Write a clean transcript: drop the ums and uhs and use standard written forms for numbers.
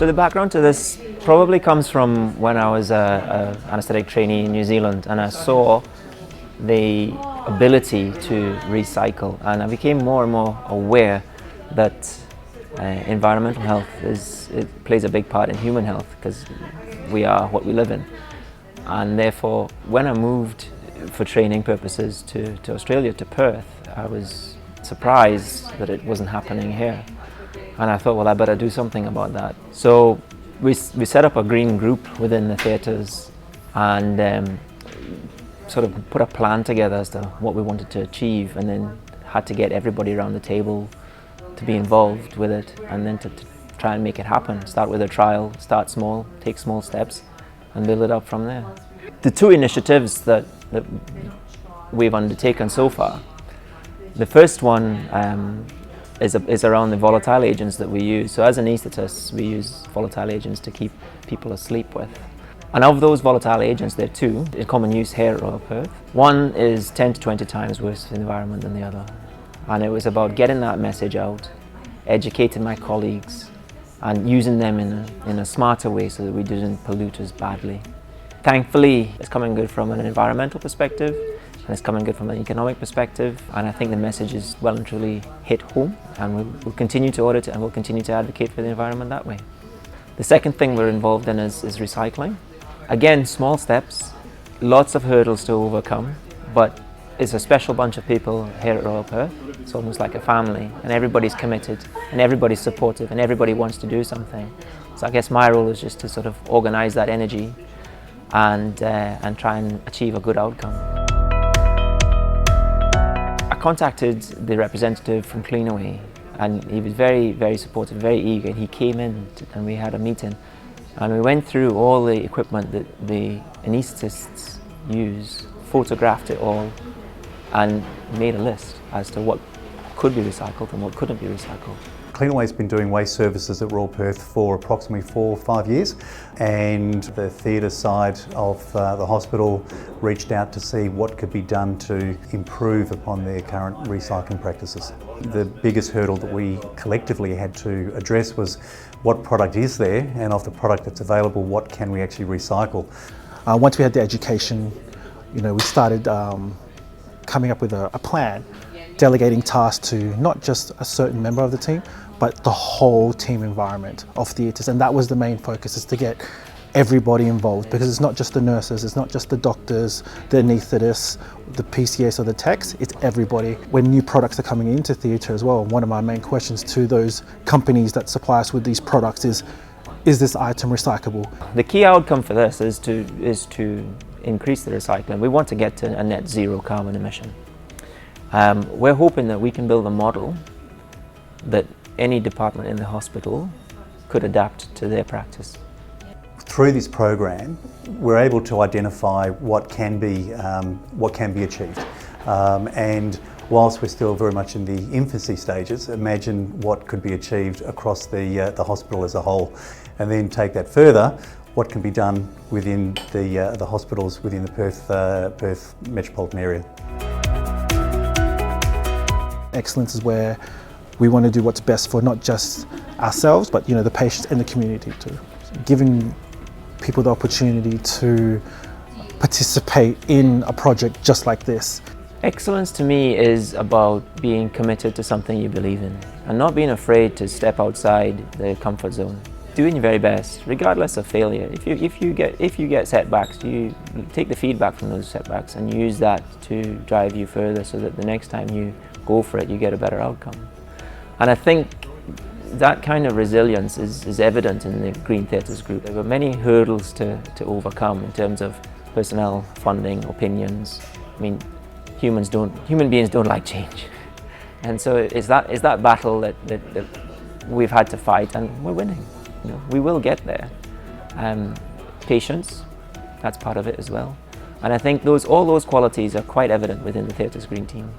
So the background to this probably comes from when I was a anaesthetic trainee in New Zealand, and I saw the ability to recycle, and I became more and more aware that environmental health plays a big part in human health, because we are what we live in. And therefore, when I moved for training purposes to Australia, to Perth, I was surprised that it wasn't happening here. And I thought, well, I better do something about that. So we set up a green group within the theatres and sort of put a plan together as to what we wanted to achieve, and then had to get everybody around the table to be involved with it, and then to try and make it happen. Start with a trial, start small, take small steps, and build it up from there. The two initiatives that we've undertaken so far, the first one is around the volatile agents that we use. So as anaesthetists, we use volatile agents to keep people asleep with. And of those volatile agents, there are two in common use here at Royal Perth. One is 10 to 20 times worse for the environment than the other. And it was about getting that message out, educating my colleagues, and using them in a smarter way so that we didn't pollute as badly. Thankfully, it's coming good from an environmental perspective, and it's coming good from an economic perspective, and I think the message is well and truly hit home, and we'll continue to audit it, and we'll continue to advocate for the environment that way. The second thing we're involved in is recycling. Again, small steps, lots of hurdles to overcome, but it's a special bunch of people here at Royal Perth. It's almost like a family, and everybody's committed, and everybody's supportive, and everybody wants to do something. So I guess my role is just to sort of organise that energy and try and achieve a good outcome. I contacted the representative from Cleanaway, and he was very, very supportive, very eager, and he came in and we had a meeting. And we went through all the equipment that the anaesthetists use, photographed it all, and made a list as to what could be recycled and what couldn't be recycled. Cleanaway's been doing waste services at Royal Perth for approximately 4 or 5 years, and the theatre side of the hospital reached out to see what could be done to improve upon their current recycling practices. The biggest hurdle that we collectively had to address was what product is there, and of the product that's available, what can we actually recycle. Once we had the education, we started coming up with a plan, delegating tasks to not just a certain member of the team, but the whole team environment of theatres. And that was the main focus, is to get everybody involved, because it's not just the nurses, it's not just the doctors, the anaesthetists, the PCS or the techs, it's everybody. When new products are coming into theatre as well, one of my main questions to those companies that supply us with these products is this item recyclable? The key outcome for this is to increase the recycling. We want to get to a net zero carbon emission. We're hoping that we can build a model that any department in the hospital could adapt to their practice. Through this program, we're able to identify what can be achieved. And whilst we're still very much in the infancy stages, imagine what could be achieved across the hospital as a whole, and then take that further. What can be done within the hospitals within the Perth metropolitan area. Excellence is where we want to do what's best for not just ourselves, but the patients and the community too. Giving people the opportunity to participate in a project just like this. Excellence to me is about being committed to something you believe in, and not being afraid to step outside the comfort zone. Doing your very best, regardless of failure. If you get setbacks, you take the feedback from those setbacks and use that to drive you further, so that the next time you go for it, you get a better outcome. And I think that kind of resilience is evident in the Green Theatres group. There were many hurdles to overcome in terms of personnel, funding, opinions. I mean, human beings don't like change. And so it's that battle that we've had to fight, and we're winning. We will get there. Patience, that's part of it as well. And I think all those qualities are quite evident within the Theatres Green team.